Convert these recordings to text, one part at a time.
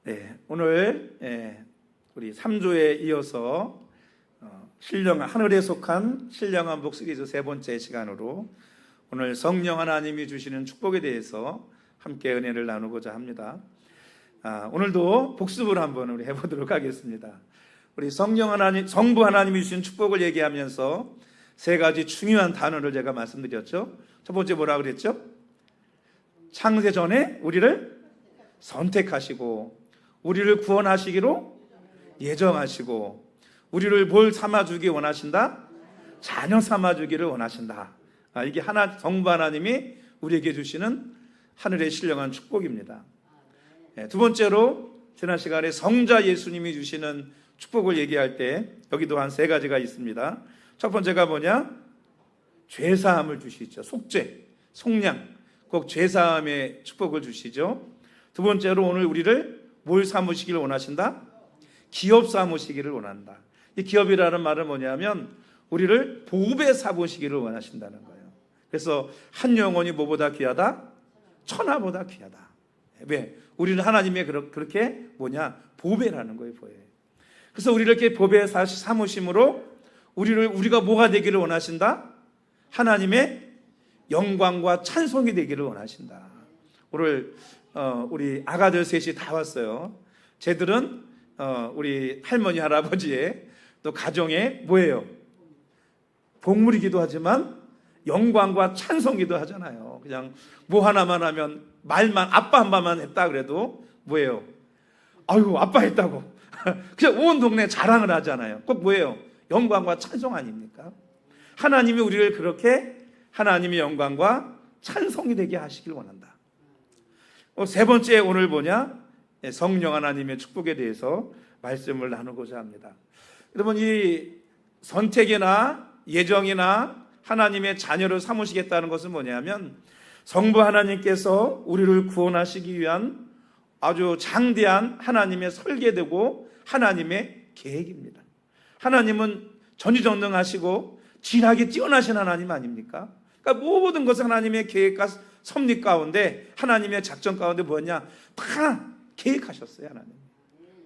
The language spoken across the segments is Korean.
네, 오늘 우리 3조에 이어서 하늘에 속한 신령한 복 시리즈 세 번째 시간으로 오늘 성령 하나님이 주시는 축복에 대해서 함께 은혜를 나누고자 합니다. 오늘도 복습을 한번 우리 해보도록 하겠습니다. 우리 성령 하나님, 성부 하나님이 주신 축복을 얘기하면서 세 가지 중요한 단어를 제가 말씀드렸죠. 첫 번째 뭐라 그랬죠? 창세 전에 우리를 선택하시고 우리를 구원하시기로 예정하시고 우리를 뭘 삼아주기 원하신다? 자녀 삼아주기를 원하신다. 이게 성부 하나님이 우리에게 주시는 하늘의 신령한 축복입니다. 두 번째로 지난 시간에 성자 예수님이 주시는 축복을 얘기할 때 여기도 한 세 가지가 있습니다. 첫 번째가 뭐냐? 죄사함을 주시죠. 속죄, 속량, 꼭 죄사함의 축복을 주시죠. 두 번째로 오늘 우리를 뭘 삼으시기를 원하신다? 기업 삼으시기를 원한다. 이 기업이라는 말은 뭐냐면 우리를 보배 삼으시기를 원하신다는 거예요. 그래서 한 영혼이 뭐보다 귀하다? 천하보다 귀하다. 왜? 우리는 하나님의 그렇게 보배라는 거예요. 보배. 그래서 우리를 이렇게 보배 삼으심으로 우리가 뭐가 되기를 원하신다? 하나님의 영광과 찬송이 되기를 원하신다. 오늘 우리 아가들 셋이 다 왔어요. 쟤들은 우리 할머니 할아버지의 또 가정의 뭐예요? 복물이기도 하지만 영광과 찬송이기도 하잖아요. 그냥 뭐 하나만 하면 말만 아빠 한 번만 했다 그래도 뭐예요? 아유 아빠 했다고 그냥 온 동네 자랑을 하잖아요. 꼭 뭐예요? 영광과 찬송 아닙니까? 하나님이 우리를 그렇게 하나님의 영광과 찬송이 되게 하시길 원한다. 세 번째 오늘 성령 하나님의 축복에 대해서 말씀을 나누고자 합니다. 여러분 이 선택이나 예정이나 하나님의 자녀를 삼으시겠다는 것은 뭐냐면 성부 하나님께서 우리를 구원하시기 위한 아주 장대한 하나님의 설계되고 하나님의 계획입니다. 하나님은 전지전능하시고 진하게 뛰어나신 하나님 아닙니까? 그러니까 모든 것은 하나님의 계획과 섭리 가운데 하나님의 작전 가운데 뭐냐? 다 계획하셨어요. 하나님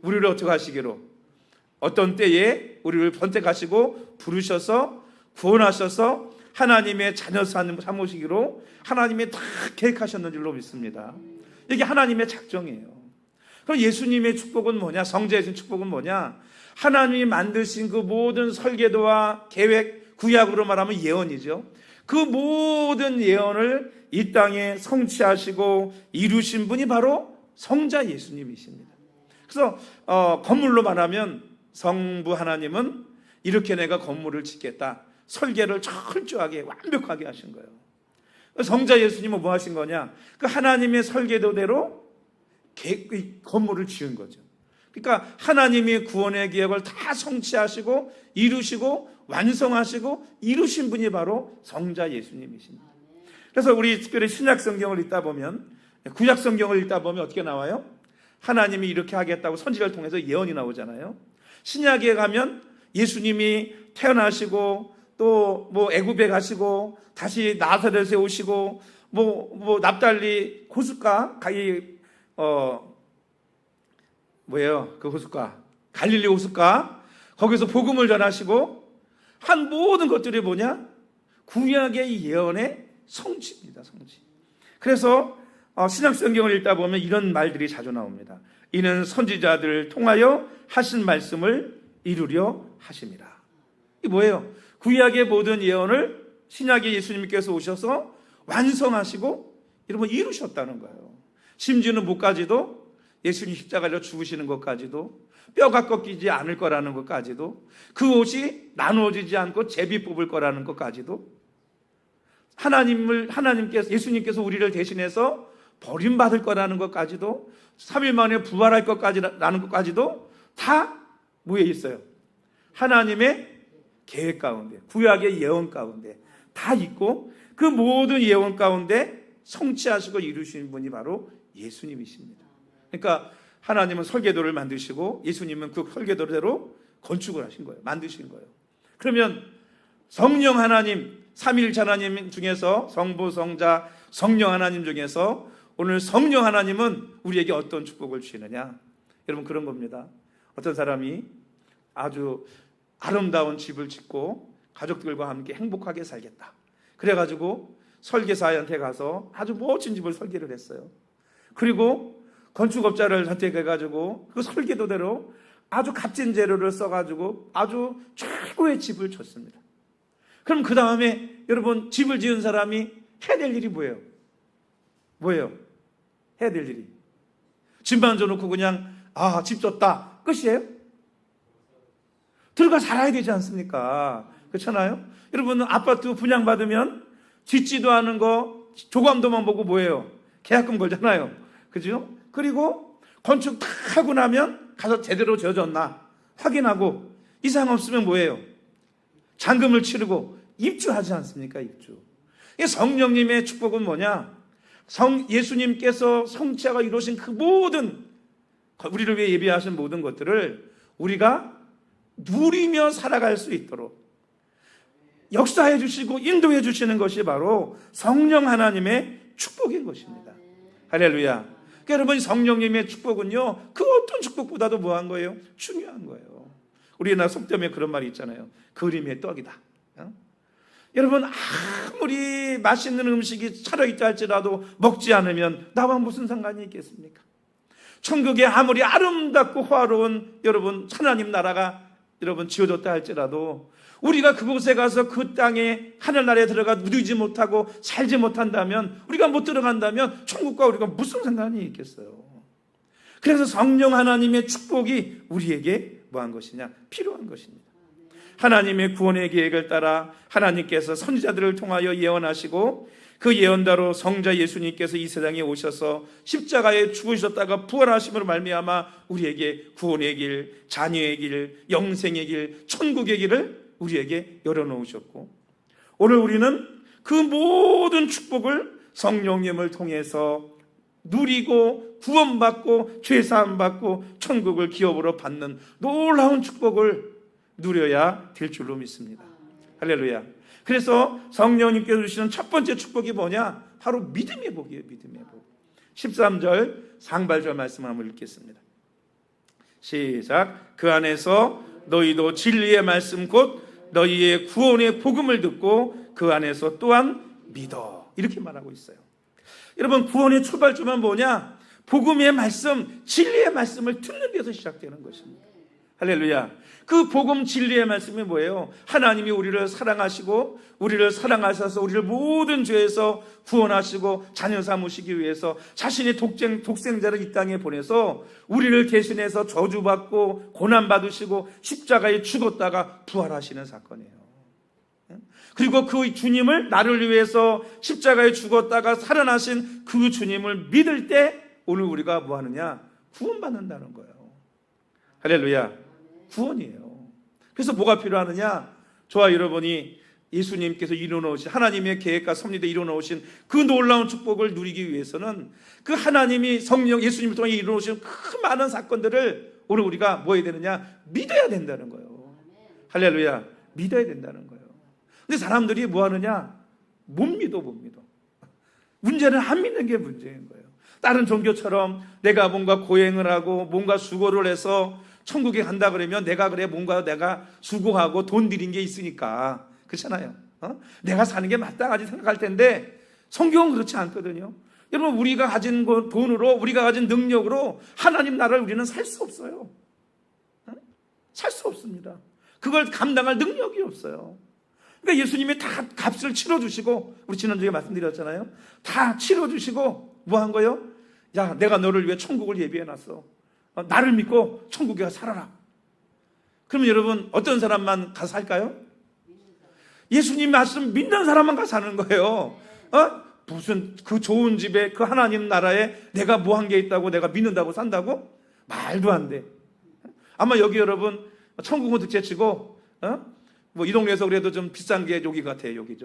우리를 어떻게 하시기로 어떤 때에 우리를 선택하시고 부르셔서 구원하셔서 하나님의 자녀 삼으시기로 하나님이 다 계획하셨는 줄로 믿습니다. 이게 하나님의 작정이에요. 그럼 예수님의 축복은 뭐냐? 성자 예수님 축복은 뭐냐? 하나님이 만드신 그 모든 설계도와 계획, 구약으로 말하면 예언이죠. 그 모든 예언을 이 땅에 성취하시고 이루신 분이 바로 성자 예수님이십니다. 그래서 건물로 말하면 성부 하나님은 이렇게 내가 건물을 짓겠다. 설계를 철저하게 완벽하게 하신 거예요. 성자 예수님은 뭐 하신 거냐? 그 하나님의 설계도대로 건물을 지은 거죠. 그러니까 하나님이 구원의 계획을 다 성취하시고 이루시고 완성하시고 이루신 분이 바로 성자 예수님이십니다. 그래서 우리 특별히 신약 성경을 읽다 보면 구약 성경을 읽다 보면 어떻게 나와요? 하나님이 이렇게 하겠다고 선지자를 통해서 예언이 나오잖아요. 신약에 가면 예수님이 태어나시고 또 뭐 애굽에 가시고 다시 나사렛에 오시고 뭐 납달리 호숫가 그 호숫가 갈릴리 호숫가 거기서 복음을 전하시고 한 모든 것들이 뭐냐? 구약의 예언의 성취입니다. 성취. 그래서 신약 성경을 읽다 보면 이런 말들이 자주 나옵니다. 이는 선지자들을 통하여 하신 말씀을 이루려 하심이라. 이게 뭐예요? 구약의 모든 예언을 신약의 예수님께서 오셔서 완성하시고 여러분 이루셨다는 거예요. 심지어는 뭐까지도 예수님 십자가로 죽으시는 것까지도 뼈가 꺾이지 않을 거라는 것까지도 그 옷이 나누어지지 않고 제비 뽑을 거라는 것까지도 예수님께서 우리를 대신해서 버림받을 거라는 것까지도 3일 만에 부활할 것까지라는 것까지도 다 뭐에 있어요? 하나님의 계획 가운데 구약의 예언 가운데 다 있고 그 모든 예언 가운데 성취하시고 이루신 분이 바로 예수님이십니다. 그러니까 하나님은 설계도를 만드시고 예수님은 그 설계도대로 건축을 하신 거예요. 만드신 거예요. 그러면 성령 하나님, 삼위일체 하나님 중에서 성부, 성자, 성령 하나님 중에서 오늘 성령 하나님은 우리에게 어떤 축복을 주시느냐? 여러분 그런 겁니다. 어떤 사람이 아주 아름다운 집을 짓고 가족들과 함께 행복하게 살겠다. 그래가지고 설계사한테 가서 아주 멋진 집을 설계를 했어요. 그리고 건축업자를 선택해가지고 그 설계도대로 아주 값진 재료를 써가지고 아주 최고의 집을 줬습니다. 그럼 그 다음에 여러분 집을 지은 사람이 해야 될 일이 뭐예요? 뭐예요? 해야 될 일이 집만 줘놓고 그냥 집 줬다 끝이에요? 들어가 살아야 되지 않습니까? 그렇잖아요? 여러분 아파트 분양받으면 짓지도 않은 거 조감도만 보고 뭐예요? 계약금 걸잖아요. 그죠? 그리고 건축 다 하고 나면 가서 제대로 지어졌나 확인하고 이상 없으면 뭐예요? 잔금을 치르고 입주하지 않습니까? 입주. 성령님의 축복은 뭐냐? 예수님께서 성취하고 이루신 그 모든 우리를 위해 예비하신 모든 것들을 우리가 누리며 살아갈 수 있도록 역사해 주시고 인도해 주시는 것이 바로 성령 하나님의 축복인 것입니다. 할렐루야. 그러니까 여러분 성령님의 축복은요 그 어떤 축복보다도 뭐한 거예요? 중요한 거예요. 우리나라 속담에 그런 말이 있잖아요. 그림의 떡이다. 여러분 아무리 맛있는 음식이 차려있다 할지라도 먹지 않으면 나와 무슨 상관이 있겠습니까? 천국에 아무리 아름답고 화려한 여러분 하나님 나라가 여러분 지어졌다 할지라도 우리가 그곳에 가서 그 땅에 하늘나라에 들어가 누리지 못하고 살지 못한다면 우리가 못 들어간다면 천국과 우리가 무슨 상관이 있겠어요? 그래서 성령 하나님의 축복이 우리에게 뭐한 것이냐? 필요한 것입니다. 하나님의 구원의 계획을 따라 하나님께서 선지자들을 통하여 예언하시고 그 예언대로 성자 예수님께서 이 세상에 오셔서 십자가에 죽으셨다가 부활하심으로 말미암아 우리에게 구원의 길, 자녀의 길, 영생의 길, 천국의 길을 우리에게 열어놓으셨고 오늘 우리는 그 모든 축복을 성령님을 통해서 누리고 구원받고 죄사함받고 천국을 기업으로 받는 놀라운 축복을 누려야 될 줄로 믿습니다. 할렐루야. 그래서 성령님께서 주시는 첫 번째 축복이 뭐냐? 바로 믿음의 복이에요. 믿음의 복. 13절 상발절 말씀 한번 읽겠습니다. 시작. 그 안에서 너희도 진리의 말씀 곧 너희의 구원의 복음을 듣고 그 안에서 또한 믿어. 이렇게 말하고 있어요. 여러분 구원의 출발점은 뭐냐? 복음의 말씀, 진리의 말씀을 듣는 데서 시작되는 것입니다. 할렐루야. 그 복음 진리의 말씀이 뭐예요? 하나님이 우리를 사랑하시고 우리를 사랑하셔서 우리를 모든 죄에서 구원하시고 자녀 삼으시기 위해서 자신의 독생자를 이 땅에 보내서 우리를 대신해서 저주받고 고난받으시고 십자가에 죽었다가 부활하시는 사건이에요. 그리고 그 주님을 나를 위해서 십자가에 죽었다가 살아나신 그 주님을 믿을 때 오늘 우리가 뭐 하느냐? 구원받는다는 거예요. 할렐루야. 구원이에요. 그래서 뭐가 필요하느냐? 저와 여러분이 예수님께서 이루어놓으신 하나님의 계획과 섭리에 이루어놓으신 그 놀라운 축복을 누리기 위해서는 그 하나님이 성령 예수님을 통해 이루어놓으신 그 많은 사건들을 오늘 우리가 뭐 해야 되느냐? 믿어야 된다는 거예요. 할렐루야. 믿어야 된다는 거예요. 근데 사람들이 뭐 하느냐? 못 믿어. 문제는 안 믿는 게 문제인 거예요. 다른 종교처럼 내가 뭔가 고행을 하고 뭔가 수고를 해서 천국에 간다 그러면 내가 수고하고 돈 들인 게 있으니까 그렇잖아요. 내가 사는 게 마땅하지 생각할 텐데 성경은 그렇지 않거든요. 여러분 우리가 가진 돈으로 우리가 가진 능력으로 하나님 나라를 우리는 살 수 없어요. 살 수 없습니다. 그걸 감당할 능력이 없어요. 그러니까 예수님이 다 값을 치러주시고 우리 지난주에 말씀드렸잖아요. 다 치러주시고 뭐 한 거예요? 야 내가 너를 위해 천국을 예비해놨어. 나를 믿고 천국에 가서 살아라. 그러면 여러분 어떤 사람만 가서 살까요? 예수님 말씀 믿는 사람만 가서 사는 거예요. 무슨 그 좋은 집에 그 하나님 나라에 내가 뭐 한 게 있다고 내가 믿는다고 산다고? 말도 안 돼. 아마 여기 여러분 천국은 둘째치고 뭐 이 동네에서 그래도 좀 비싼 게 여기 같아요. 여기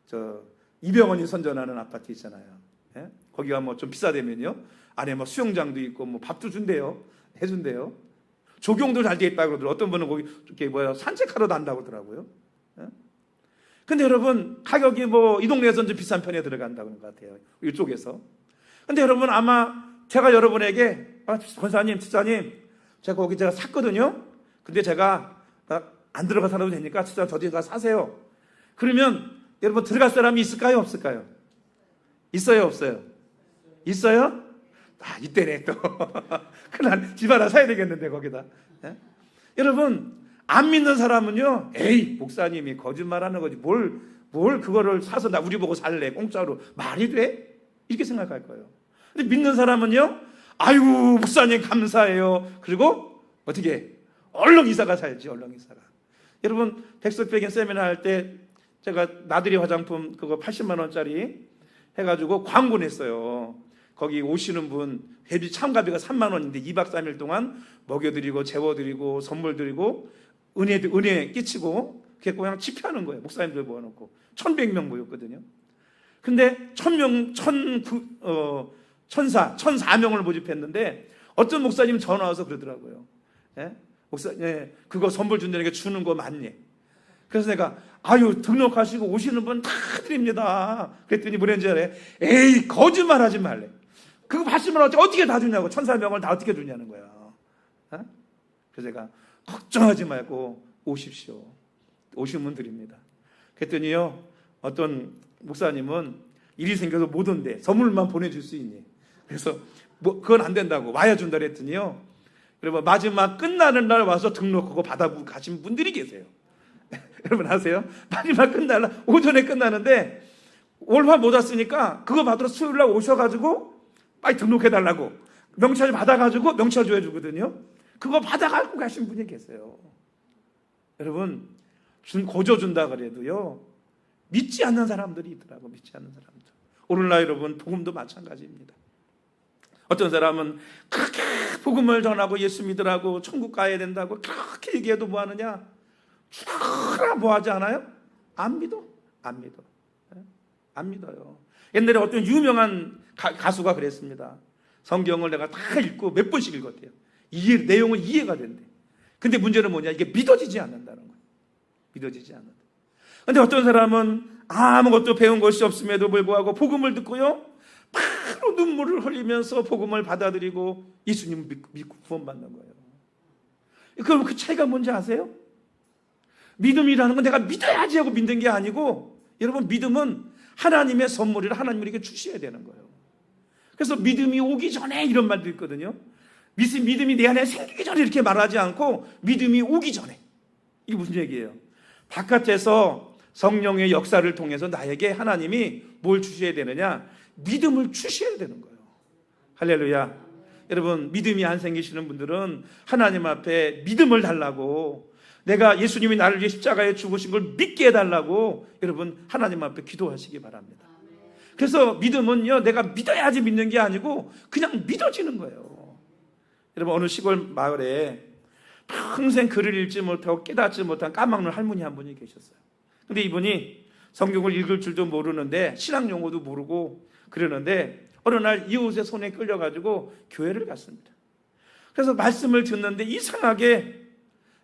저 이병헌이 선전하는 아파트 있잖아요. 예? 거기가 뭐 좀 비싸대면요 안에 뭐 수영장도 있고 뭐 밥도 준대요. 해준대요. 조경도 잘 돼 있다고 그러더라고요. 어떤 분은 거기 이렇게 산책하러 난다고 하더라고요. 근데 여러분 가격이 뭐 이 동네에서는 좀 비싼 편에 들어간다고 하는 것 같아요. 이쪽에서. 근데 여러분 아마 제가 여러분에게 권사님, 집사님 제가 거기 제가 샀거든요. 근데 제가 안 들어가 살아도 되니까 저기 가 사세요. 그러면 여러분 들어갈 사람이 있을까요? 없을까요? 있어요? 없어요? 있어요? 이때네 또. 그날 집 하나 사야 되겠는데 거기다. 예? 여러분 안 믿는 사람은요, 에이 목사님이 거짓말하는 거지 뭘 그거를 사서 나 우리 보고 살래 공짜로 말이 돼? 이렇게 생각할 거예요. 근데 믿는 사람은요, 아유 목사님 감사해요. 그리고 어떻게 얼른 이사가 살지. 얼른 이사가. 여러분 백석백인 세미나 할 때 제가 나들이 화장품 그거 80만 원짜리 해가지고 광고 냈어요. 거기 오시는 분 회비 참가비가 3만 원인데 2박 3일 동안 먹여드리고 재워드리고 선물 드리고 은혜 끼치고 그게 그냥 집회하는 거예요. 목사님들 모아놓고 1,100명 모였거든요. 근데 1,004명을 모집했는데 어떤 목사님 전화 와서 그러더라고요. 예? 목사님 그거 선물 준다니까 주는 거 맞니? 그래서 내가 등록하시고 오시는 분 다 드립니다. 그랬더니 뭐랬는지 알아요? 에이 거짓말하지 말래. 그거 80만 원 어떻게 다 주냐고. 1,400명을 다 어떻게 주냐는 거야. 어? 그래서 제가 걱정하지 말고 오십시오. 오시면 드립니다. 그랬더니요 어떤 목사님은 일이 생겨서 못 온대. 선물만 보내줄 수 있니? 그래서 그건 안 된다고 와야 준다 그랬더니요, 여러분 마지막 끝나는 날 와서 등록하고 받아 가신 분들이 계세요. 여러분 아세요? 마지막 끝날 날 오전에 끝나는데 월화 못 왔으니까 그거 받으러 수요일 날 오셔가지고 빨리 등록해달라고 명찰 받아가지고 명찰 줘야 주거든요. 그거 받아가지고 가신 분이 계세요. 여러분 고조 준다 그래도요 믿지 않는 사람들이 있더라고. 믿지 않는 사람들. 오늘날 여러분 복음도 마찬가지입니다. 어떤 사람은 그렇게 복음을 전하고 예수 믿으라고 천국 가야 된다고 그렇게 얘기해도 뭐 하느냐? 죽어라 뭐 하지 않아요? 안 믿어. 안 믿어요. 옛날에 어떤 유명한 가수가 그랬습니다. 성경을 내가 다 읽고 몇 번씩 읽었대요. 내용은 이해가 된대. 근데 문제는 뭐냐? 이게 믿어지지 않는다는 거예요. 믿어지지 않는다. 근데 어떤 사람은 아무것도 배운 것이 없음에도 불구하고 복음을 듣고요, 바로 눈물을 흘리면서 복음을 받아들이고 예수님을 믿고 구원받는 거예요. 그럼 그 차이가 뭔지 아세요? 믿음이라는 건 내가 믿어야지 하고 믿는 게 아니고, 여러분 믿음은 하나님의 선물이라 하나님에게 주셔야 되는 거예요. 그래서 믿음이 오기 전에 이런 말도 있거든요. 믿음이 내 안에 생기기 전에 이렇게 말하지 않고 믿음이 오기 전에. 이게 무슨 얘기예요? 바깥에서 성령의 역사를 통해서 나에게 하나님이 뭘 주셔야 되느냐? 믿음을 주셔야 되는 거예요. 할렐루야. 여러분 믿음이 안 생기시는 분들은 하나님 앞에 믿음을 달라고, 내가 예수님이 나를 위해 십자가에 죽으신 걸 믿게 해달라고 여러분 하나님 앞에 기도하시기 바랍니다. 그래서 믿음은요, 내가 믿어야지 믿는 게 아니고 그냥 믿어지는 거예요. 여러분 어느 시골 마을에 평생 글을 읽지 못하고 깨닫지 못한 까막눈 할머니 한 분이 계셨어요. 근데 이분이 성경을 읽을 줄도 모르는데 신학 용어도 모르고 그러는데 어느 날 이웃의 손에 끌려가지고 교회를 갔습니다. 그래서 말씀을 듣는데 이상하게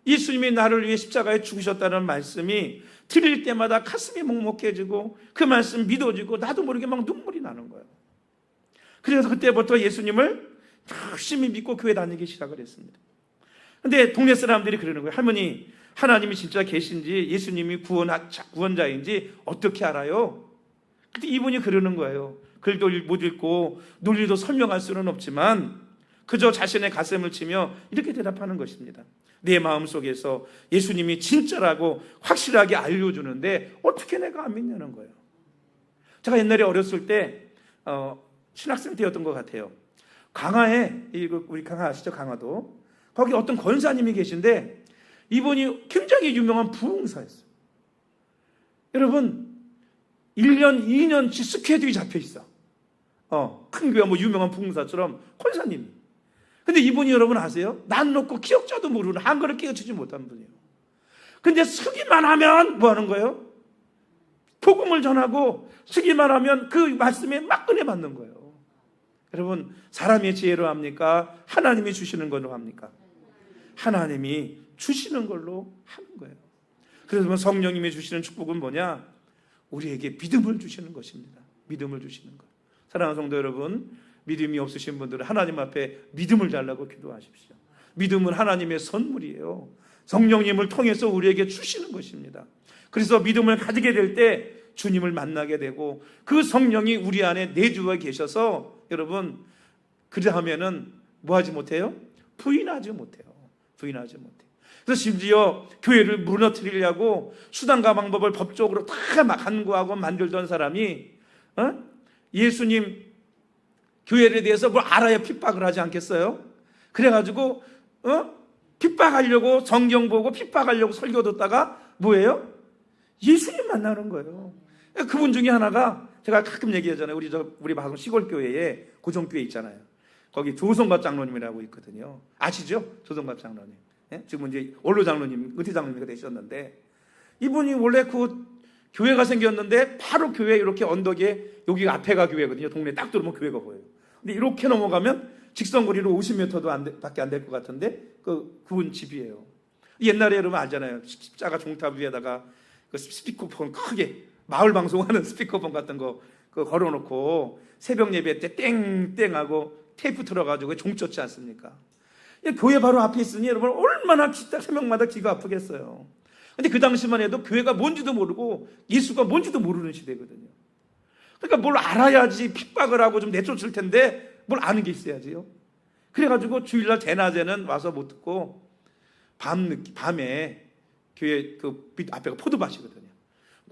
예수님이 나를 위해 십자가에 죽으셨다는 말씀이 들릴 때마다 가슴이 먹먹해지고 그 말씀 믿어지고 나도 모르게 막 눈물이 나는 거예요. 그래서 그때부터 예수님을 열심히 믿고 교회 다니기 시작을 했습니다. 근데 동네 사람들이 그러는 거예요. 할머니, 하나님이 진짜 계신지 예수님이 구원자인지 어떻게 알아요? 근데 이분이 그러는 거예요. 글도 못 읽고 논리도 설명할 수는 없지만 그저 자신의 가슴을 치며 이렇게 대답하는 것입니다. 내 마음속에서 예수님이 진짜라고 확실하게 알려주는데 어떻게 내가 안 믿냐는 거예요. 제가 옛날에 어렸을 때 신학생 때였던 것 같아요. 강화에, 우리 강화 아시죠? 강화도. 거기 어떤 권사님이 계신데 이분이 굉장히 유명한 부흥사였어요. 여러분 1년, 2년치 스케줄이 잡혀 있어. 큰 교회 유명한 부흥사처럼 권사님이. 근데 이분이 여러분 아세요? 난 놓고 기억자도 모르는 한글을 깨우치지 못한 분이에요. 근데 쓰기만 하면 뭐 하는 거예요? 복음을 전하고 쓰기만 하면 그 말씀에 막 은혜 받는 거예요. 여러분 사람의 지혜로 합니까? 하나님이 주시는 걸로 합니까? 하나님이 주시는 걸로 하는 거예요. 그래서 성령님이 주시는 축복은 뭐냐? 우리에게 믿음을 주시는 것입니다. 믿음을 주시는 것. 사랑하는 성도 여러분, 믿음이 없으신 분들은 하나님 앞에 믿음을 달라고 기도하십시오. 믿음은 하나님의 선물이에요. 성령님을 통해서 우리에게 주시는 것입니다. 그래서 믿음을 가지게 될 때 주님을 만나게 되고 그 성령이 우리 안에 내주어 계셔서 여러분 그러하면은 뭐 하지 못해요? 부인하지 못해요. 부인하지 못해요. 그래서 심지어 교회를 무너뜨리려고 수단과 방법을 법적으로 다 막 간구하고 만들던 사람이 예수님 교회에 대해서 뭘 알아야 핍박을 하지 않겠어요? 그래가지고 핍박하려고 성경 보고 핍박하려고 설교 듣다가 뭐예요? 예수님 만나는 거예요. 그분 중에 하나가 제가 가끔 얘기하잖아요. 우리 방송 시골교회에 고정교회 있잖아요. 거기 조성갑 장로님이라고 있거든요. 아시죠? 조성갑 장로님. 지금 이제 원로 장로님, 은퇴 장로님이 되셨는데 이분이 원래 그 교회가 생겼는데 바로 교회 이렇게 언덕에 여기가 앞에가 교회거든요. 동네 딱 들어오면 교회가 보여요. 근데 이렇게 넘어가면 직선거리로 50m도 밖에 안 될 것 같은데 그분 집이에요. 옛날에 여러분 알잖아요. 십자가 종탑 위에다가 그 스피커폰 크게 마을 방송하는 스피커폰 같은 거 걸어놓고 새벽 예배 때 땡땡하고 테이프 틀어가지고 종 쳤지 않습니까? 교회 바로 앞에 있으니 여러분 얼마나 새벽마다 귀가 아프겠어요. 근데 그 당시만 해도 교회가 뭔지도 모르고 예수가 뭔지도 모르는 시대거든요. 그러니까 뭘 알아야지 핍박을 하고 좀 내쫓을 텐데 뭘 아는 게 있어야지요. 그래가지고 주일날 대낮에는 와서 못 듣고 밤에 교회 그 빛 앞에가 포도밭이거든요.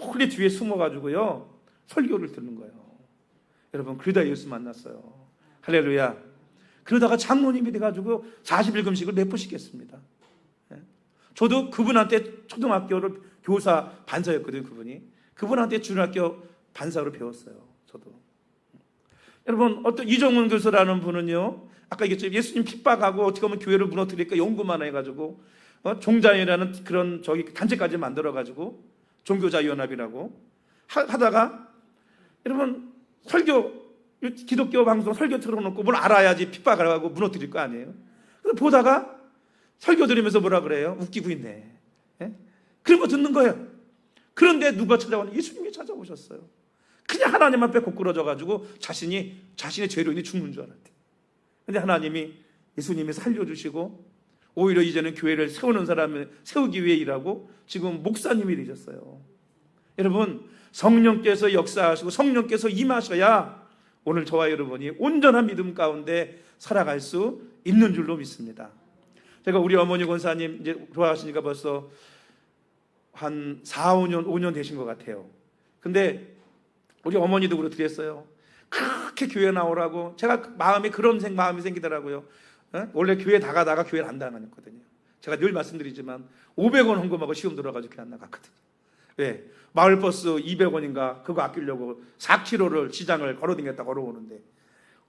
홀리 뒤에 숨어가지고요 설교를 듣는 거예요. 여러분 그러다 예수 만났어요. 할렐루야. 그러다가 장로님이 돼가지고 40일 금식을 몇 번씩 했습니다. 저도 그분한테 초등학교를 교사 반사였거든요. 그분한테 중학교 반사로 배웠어요. 저도. 여러분 어떤 이정훈 교수라는 분은요 아까 얘기했죠. 예수님 핍박하고 어떻게 하면 교회를 무너뜨릴까 연구만 해가지고 종자연이라는 그런 단체까지 만들어가지고 종교자유연합이라고 하다가 여러분 설교 기독교 방송 설교 틀어놓고 뭘 알아야지 핍박을 하고 무너뜨릴 거 아니에요. 그래서 보다가 설교 들으면서 뭐라 그래요? 웃기고 있네. 그런 거 듣는 거예요. 그런데 누가 찾아오냐? 예수님이 찾아오셨어요. 그냥 하나님 앞에 고꾸러져가지고 자신의 죄로 인해 죽는 줄 알았대. 근데 하나님이 예수님이 살려주시고 오히려 이제는 교회를 세우는 사람을 세우기 위해 일하고 지금 목사님이 되셨어요. 여러분 성령께서 역사하시고 성령께서 임하셔야 오늘 저와 여러분이 온전한 믿음 가운데 살아갈 수 있는 줄로 믿습니다. 제가 우리 어머니 권사님 이제 돌아가시니까 벌써 한 4, 5년 되신 것 같아요. 근데 우리 어머니도 그랬어요. 그렇게 교회 나오라고 제가 마음이 생기더라고요. 원래 교회 나가다가 교회를 안 다녔거든요. 제가 늘 말씀드리지만 500원 헌금하고 시험 들어가지고 교회 안 나갔거든요. 왜? 마을버스 200원인가 그거 아끼려고 4km를 시장을 걸어다녔다 걸어오는데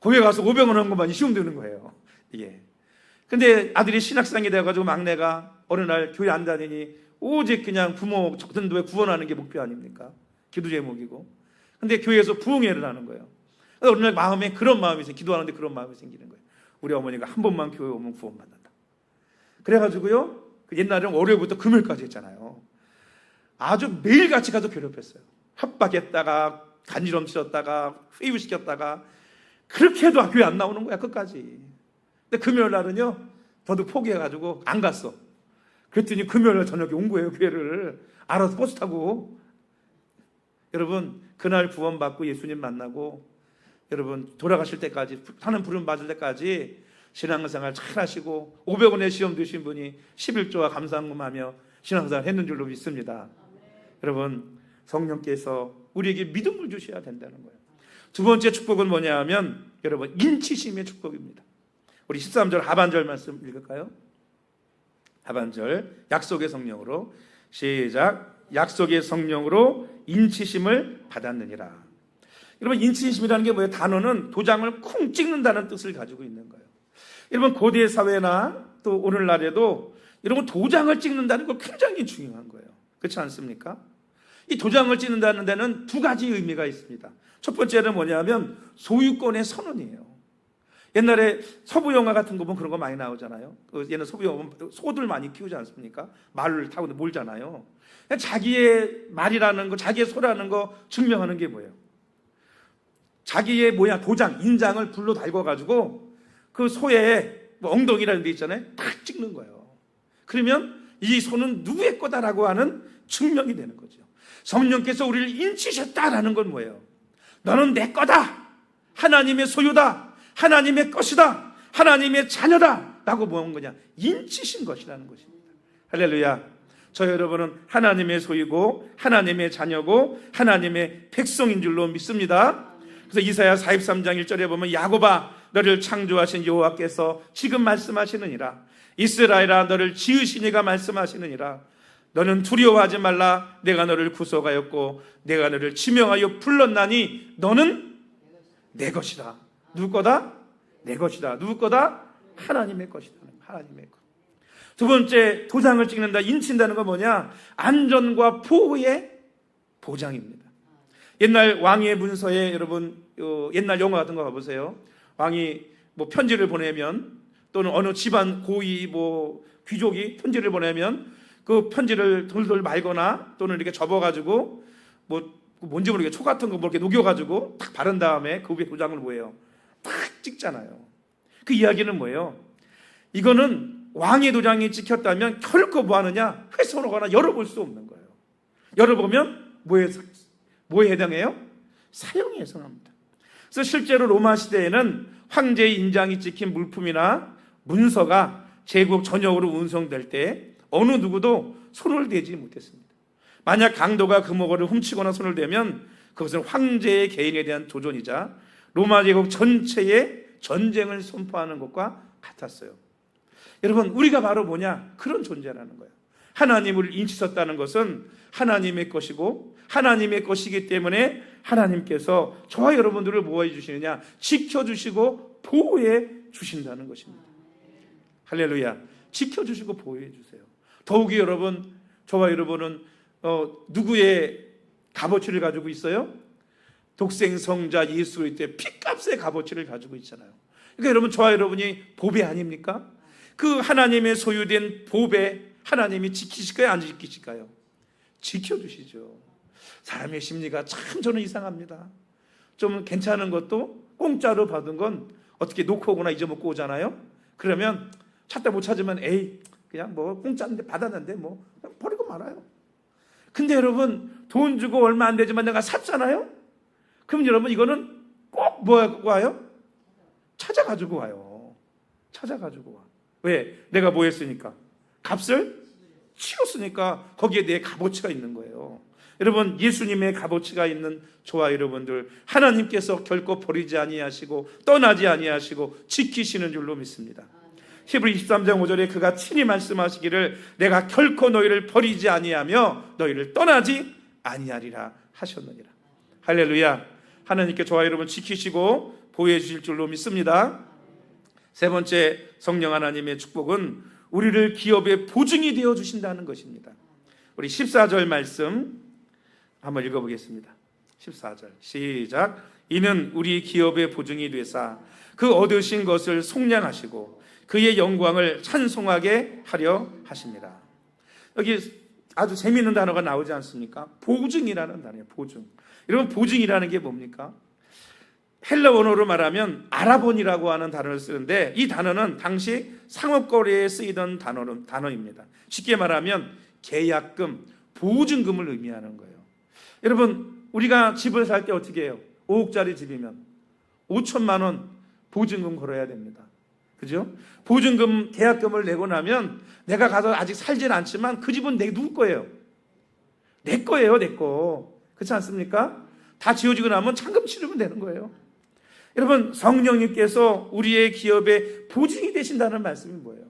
거기에 가서 500원 헌금만 시험 드는 거예요. 이게. 근데 아들이 신학생이 돼가지고 막내가 어느 날 교회 안 다니니 오직 그냥 부모 전도에 구원하는 게 목표 아닙니까? 기도 제목이고. 근데 교회에서 부흥회를 하는 거예요. 어느 날 기도하는데 그런 마음이 생기는 거예요. 우리 어머니가 한 번만 교회 오면 구원받는다. 그래가지고요 옛날에는 월요일부터 금요일까지 했잖아요. 아주 매일같이 가서 괴롭혔어요. 협박했다가 간지럼 치렀다가 회유시켰다가 그렇게 해도 교회 안 나오는 거야 끝까지. 근데 금요일 날은요 저도 포기해가지고 안 갔어. 그랬더니 금요일 날 저녁에 온 거예요. 교회를 알아서 버스 타고. 여러분 그날 구원받고 예수님 만나고 여러분 돌아가실 때까지 하는 부름 받을 때까지 신앙생활 잘 하시고 500원의 시험 드신 분이 11조와 감사함하며 신앙생활 했는 줄로 믿습니다. 여러분 성령께서 우리에게 믿음을 주셔야 된다는 거예요. 두 번째 축복은 뭐냐 하면 여러분 인치심의 축복입니다. 우리 13절 하반절 말씀 읽을까요? 하반절 약속의 성령으로 시작. 약속의 성령으로 인치심을 받았느니라. 여러분 인치심이라는 게 뭐예요? 단어는 도장을 쿵 찍는다는 뜻을 가지고 있는 거예요. 여러분 고대 사회나 또 오늘날에도 여러분 도장을 찍는다는 거 굉장히 중요한 거예요. 그렇지 않습니까? 이 도장을 찍는다는 데는 두 가지 의미가 있습니다. 첫 번째는 뭐냐면 소유권의 선언이에요. 옛날에 서부 영화 같은 거 보면 그런 거 많이 나오잖아요. 옛날 서부 영화 보면 소들 많이 키우지 않습니까? 말을 타고 몰잖아요. 자기의 말이라는 거, 자기의 소라는 거 증명하는 게 뭐예요? 자기의 도장, 인장을 불로 달궈가지고 그 소에 뭐 엉덩이라는 데 있잖아요. 탁 찍는 거예요. 그러면 이 손은 누구의 거다라고 하는 증명이 되는 거죠. 성령께서 우리를 인치셨다라는 건 뭐예요? 너는 내 거다, 하나님의 소유다, 하나님의 것이다, 하나님의 자녀다 라고 뭐한 거냐? 인치신 것이라는 것입니다. 할렐루야. 저 여러분은 하나님의 소유고 하나님의 자녀고 하나님의 백성인 줄로 믿습니다. 그래서 이사야 43장 1절에 보면 야곱아 너를 창조하신 여호와께서 지금 말씀하시느니라. 이스라엘아 너를 지으신 이가 말씀하시느니라. 너는 두려워하지 말라. 내가 너를 구속하였고 내가 너를 지명하여 불렀나니 너는 내 것이다. 누구 거다? 내 것이다. 누구 거다? 하나님의 것이다. 하나님의 것. 두 번째, 도장을 찍는다, 인친다는 건 뭐냐? 안전과 보호의 보장입니다. 옛날 왕의 문서에 여러분 옛날 영화 같은 거 봐보세요. 왕이 뭐 편지를 보내면 또는 어느 집안 고위 뭐 귀족이 편지를 보내면 그 편지를 돌돌 말거나 또는 이렇게 접어가지고 뭐 뭔지 모르게 초 같은 거 뭐 이렇게 녹여가지고 탁 바른 다음에 그 위에 도장을 뭐예요? 탁 찍잖아요. 그 이야기는 뭐예요? 이거는 왕의 도장이 찍혔다면 결코 뭐 하느냐? 훼손하거나 열어볼 수 없는 거예요. 열어보면 뭐에 해당해요? 사형에 해당합니다. 그래서 실제로 로마 시대에는 황제의 인장이 찍힌 물품이나 문서가 제국 전역으로 운송될 때 어느 누구도 손을 대지 못했습니다. 만약 강도가 금오거를 훔치거나 손을 대면 그것은 황제의 개인에 대한 도전이자 로마 제국 전체의 전쟁을 선포하는 것과 같았어요. 여러분, 우리가 바로 뭐냐? 그런 존재라는 거예요. 하나님을 인치셨다는 것은 하나님의 것이고 하나님의 것이기 때문에 하나님께서 저와 여러분들을 뭐해 주시느냐? 지켜주시고 보호해 주신다는 것입니다. 할렐루야. 지켜주시고 보호해 주세요. 더욱이 여러분, 저와 여러분은 누구의 값어치를 가지고 있어요? 독생성자 예수 그리스도의 피값의 값어치를 가지고 있잖아요. 그러니까 여러분, 저와 여러분이 보배 아닙니까? 그 하나님의 소유된 보배 하나님이 지키실까요? 안 지키실까요? 지켜주시죠. 사람의 심리가 참 저는 이상합니다. 좀 괜찮은 것도 공짜로 받은 건 어떻게 놓고 오거나 잊어먹고 오잖아요. 그러면 찾다 못 찾으면 에이 그냥 뭐 공짜인데 받았는데 뭐 버리고 말아요. 근데 여러분, 돈 주고 얼마 안 되지만 내가 샀잖아요. 그럼 여러분, 이거는 꼭 뭐 와요? 찾아가지고 와요. 찾아가지고 와. 왜? 내가 뭐 했으니까? 값을 치렀으니까 거기에 대해 값어치가 있는 거예요. 여러분, 예수님의 값어치가 있는 저와 여러분들, 하나님께서 결코 버리지 아니하시고 떠나지 아니하시고 지키시는 줄로 믿습니다. 히브리 23장 5절에 그가 친히 말씀하시기를 내가 결코 너희를 버리지 아니하며 너희를 떠나지 아니하리라 하셨느니라. 할렐루야. 하나님께 저와 여러분 지키시고 보호해 주실 줄로 믿습니다. 세 번째, 성령 하나님의 축복은 우리를 기업의 보증이 되어 주신다는 것입니다. 우리 14절 말씀 한번 읽어보겠습니다. 14절 시작. 이는 우리 기업의 보증이 되사 그 얻으신 것을 속량하시고 그의 영광을 찬송하게 하려 하십니다. 여기 아주 재미있는 단어가 나오지 않습니까? 보증이라는 단어예요. 보증. 여러분, 보증이라는 게 뭡니까? 헬라 원어로 말하면 아라본이라고 하는 단어를 쓰는데 이 단어는 당시 상업거래에 쓰이던 단어입니다. 쉽게 말하면 계약금, 보증금을 의미하는 거예요. 여러분, 우리가 집을 살 때 어떻게 해요? 5억짜리 집이면 5천만 원 보증금 걸어야 됩니다. 그죠? 보증금, 계약금을 내고 나면 내가 가서 아직 살진 않지만 그 집은 누구 거예요? 내 거예요, 내 거. 그렇지 않습니까? 다 지어지고 나면 잔금 치르면 되는 거예요. 여러분, 성령님께서 우리의 기업의 보증이 되신다는 말씀이 뭐예요?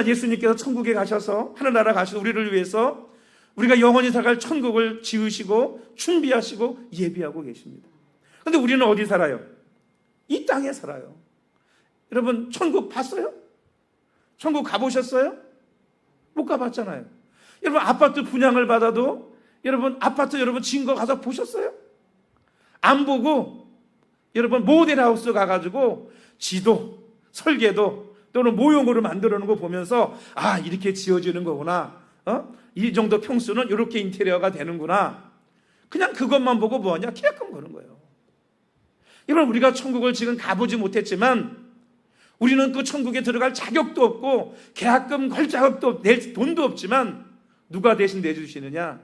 예수님께서 천국에 가셔서 하늘나라 가셔서 우리를 위해서 우리가 영원히 살아갈 천국을 지으시고 준비하시고 예비하고 계십니다. 그런데 우리는 어디 살아요? 이 땅에 살아요. 여러분, 천국 봤어요? 천국 가보셨어요? 못 가봤잖아요. 여러분, 아파트 분양을 받아도 여러분, 아파트 여러분 지은 거 가서 보셨어요? 안 보고 여러분 모델하우스 가가지고 지도, 설계도 또는 모형으로 만들어 놓은 거 보면서 아, 이렇게 지어지는 거구나. 이 정도 평수는 이렇게 인테리어가 되는구나. 그냥 그것만 보고 뭐하냐? 계약금 거는 거예요. 여러분, 우리가 천국을 지금 가보지 못했지만 우리는 그 천국에 들어갈 자격도 없고 계약금 걸 자격도 낼 돈도 없지만 누가 대신 내주시느냐?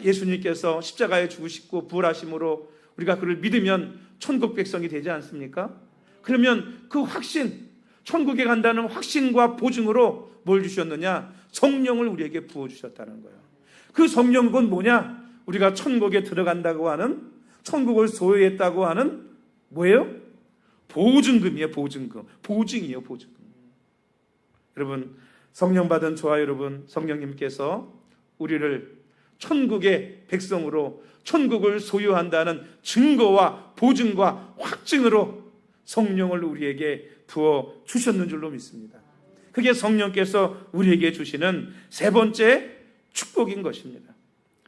예수님께서 십자가에 죽으시고 부활하심으로 우리가 그를 믿으면 천국 백성이 되지 않습니까? 그러면 그 확신, 천국에 간다는 확신과 보증으로 뭘 주셨느냐? 성령을 우리에게 부어주셨다는 거예요. 그 성령은 뭐냐? 우리가 천국에 들어간다고 하는, 천국을 소유했다고 하는 뭐예요? 보증금이에요. 보증금. 보증이에요. 보증금. 여러분, 성령 받은 저와 여러분, 성령님께서 우리를 천국의 백성으로, 천국을 소유한다는 증거와 보증과 확증으로 성령을 우리에게 부어 주셨는 줄로 믿습니다. 그게 성령께서 우리에게 주시는 세 번째 축복인 것입니다.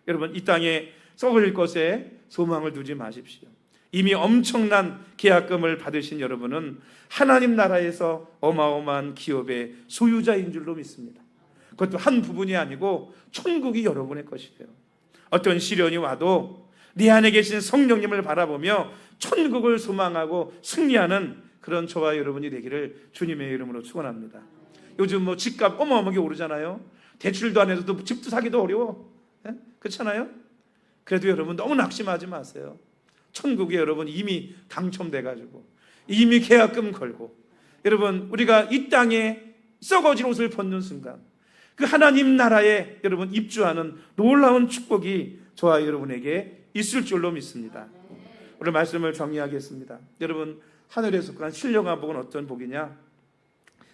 여러분, 이 땅에 썩어질 것에 소망을 두지 마십시오. 이미 엄청난 계약금을 받으신 여러분은 하나님 나라에서 어마어마한 기업의 소유자인 줄로 믿습니다. 그것도 한 부분이 아니고 천국이 여러분의 것이에요. 어떤 시련이 와도 내 안에 계신 성령님을 바라보며 천국을 소망하고 승리하는 그런 저와 여러분이 되기를 주님의 이름으로 축원합니다. 요즘 뭐 집값 어마어마하게 오르잖아요. 대출도 안 해도 집도 사기도 어려워. 그렇잖아요? 그래도 여러분 너무 낙심하지 마세요. 천국에 여러분 이미 당첨돼가지고 이미 계약금 걸고, 여러분 우리가 이 땅에 썩어진 옷을 벗는 순간 그 하나님 나라에 여러분 입주하는 놀라운 축복이 저와 여러분에게 있을 줄로 믿습니다. 오늘 말씀을 정리하겠습니다. 여러분, 하늘에 속한 신령한 복은 어떤 복이냐?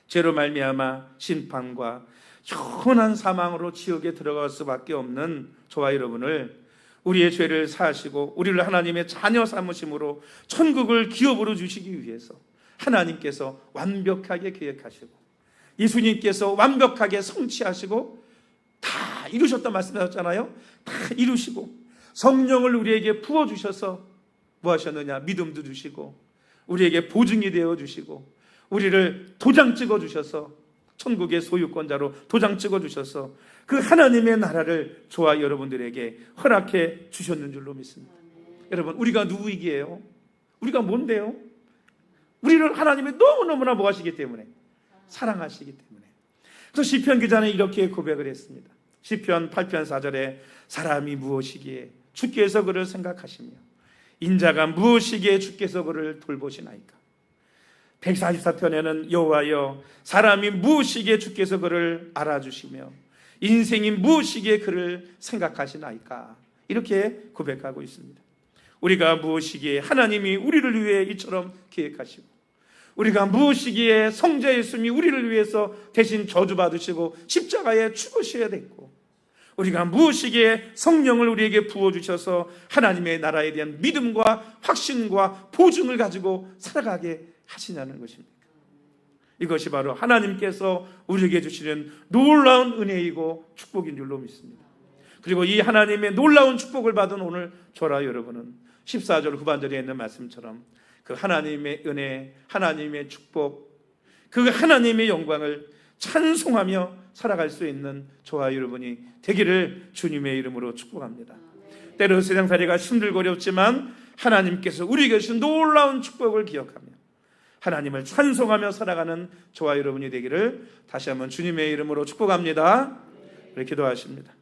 죄로 말미암아 심판과 영원한 사망으로 지옥에 들어갈 수밖에 없는 저와 여러분을 우리의 죄를 사하시고 우리를 하나님의 자녀 삼으심으로 천국을 기업으로 주시기 위해서 하나님께서 완벽하게 계획하시고 예수님께서 완벽하게 성취하시고 다 이루셨단 말씀하셨잖아요. 다 이루시고 성령을 우리에게 부어주셔서 뭐 하셨느냐? 믿음도 주시고 우리에게 보증이 되어주시고 우리를 도장 찍어주셔서 천국의 소유권자로 도장 찍어주셔서 그 하나님의 나라를 저와 여러분들에게 허락해 주셨는 줄로 믿습니다. 여러분, 우리가 누구이기에요? 우리가 뭔데요? 우리를 하나님이 너무너무나 뭐 하시기 때문에? 사랑하시기 때문에. 그래서 시편 기자는 이렇게 고백을 했습니다. 시편 8편 4절에 사람이 무엇이기에 주께서 그를 생각하시며 인자가 무엇이기에 주께서 그를 돌보시나이까. 144편에는 여호와여 사람이 무엇이기에 주께서 그를 알아주시며 인생이 무엇이기에 그를 생각하시나이까. 이렇게 고백하고 있습니다. 우리가 무엇이기에 하나님이 우리를 위해 이처럼 계획하시고 우리가 무엇이기에 성자 예수님이 우리를 위해서 대신 저주받으시고 십자가에 죽으셔야 됐고 우리가 무엇이기에 성령을 우리에게 부어주셔서 하나님의 나라에 대한 믿음과 확신과 보증을 가지고 살아가게 하시냐는 것입니다. 이것이 바로 하나님께서 우리에게 주시는 놀라운 은혜이고 축복인 줄로 믿습니다. 그리고 이 하나님의 놀라운 축복을 받은 오늘 저와 여러분은 14절 후반절에 있는 말씀처럼 그 하나님의 은혜, 하나님의 축복, 그 하나님의 영광을 찬송하며 살아갈 수 있는 저와 여러분이 되기를 주님의 이름으로 축복합니다. 때로 세상살이가 힘들고 어렵지만 하나님께서 우리에게 주신 놀라운 축복을 기억하며 하나님을 찬송하며 살아가는 저와 여러분이 되기를 다시 한번 주님의 이름으로 축복합니다. 우리 기도하십니다.